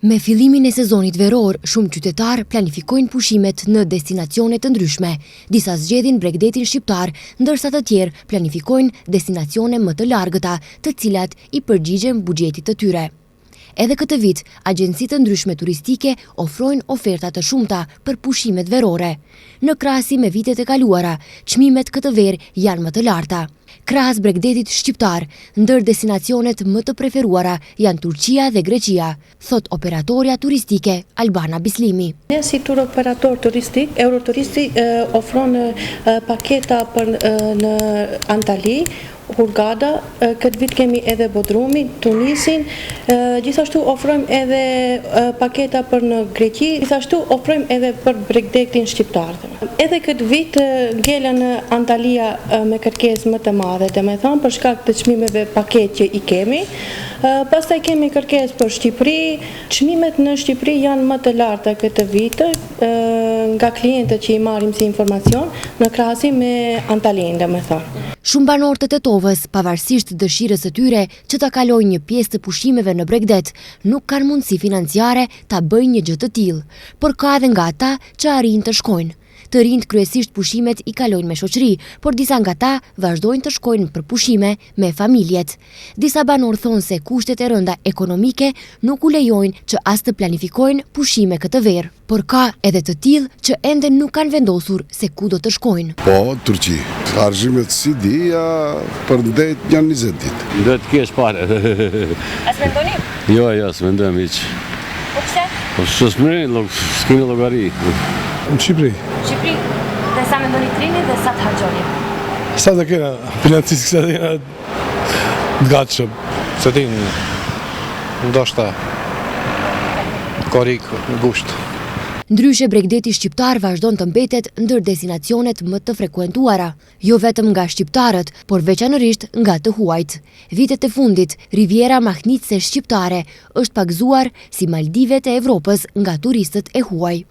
Me fillimin e sezonit veror, shumë qytetar planifikojnë pushimet në destinacione të ndryshme. Disa zgjedhin Bregdetin shqiptar, ndërsa të tjerë planifikojnë destinacione më të largëta, të cilat i përgjigjen buxhetit të tyre. Edhe këtë vit, agjencitë ndryshme turistike ofrojnë oferta të shumta për pushimet verore. Në krahasim me vitet e kaluara, çmimet këtë verë janë më të larta. Krahas Bregdetit shqiptar, ndër destinacionet më të preferuara janë Turqia dhe Greqia, thot operatorja turistike Albana Bislimi. Ne si tur operator turistik, Euroturisti ofron paketa në Antali, Hurgada, këtë vit kemi edhe Bodrumin, Tunisin, gjithashtu ofrojmë edhe paketa për në Greqi, gjithashtu ofrojmë edhe për Bregdetin shqiptar. Edhe këtë vit ngelen Antalija me kërkesë më të madhe, domethënë për shkak të çmimeve paketë që i kemi. Pastaj kemi kërkesë për Shqipëri. Çmimet në Shqipëri janë më të larta këtë vit nga klientët që i marrim si informacion në krahasim me Antalinë, domethënë. Shumë banorë të Tetovës, pavarësisht dëshirës së tyre që ta kalojnë një pjesë të pushimeve në Bregdet, nuk kanë mundësi financiare ta bëjnë një gjë të tillë, por ka edhe nga ata që arrin të shkojnë. Të rinjt kryesisht pushimet i kalojnë me shoqëri, por disa nga ta vazhdojnë të shkojnë për pushime me familjet. Disa banorë thonë se kushtet e rënda ekonomike nuk u lejojnë që as të planifikojnë pushime këtë verë, por ka edhe të tillë që ende nuk kanë vendosur se ku do të shkojnë. Po, Turqi. Argjimet si dia, për ndet janë 20 ditë. Do të kesh pare. As mendoni? Jo, s'mendojmë hiç. Po pse? Po s'mërin, s'kemi llogari. Në Shqipëri. Shqipëri. Dhe sa mendoni trini dhe sa të harxhoni? Sa të kena financisë, sa të kena të gatshëm. Se din, ndoshta korik, gusht. Ndryshe Bregdeti shqiptar vazhdon të mbetet ndër destinacionet më të frekuentuara, jo vetëm nga shqiptarët, por veçanërisht nga të huajt. Vitet e fundit, Riviera Mahnitse shqiptare është pagzuar si Maldivet e Evropës nga turistët e huaj.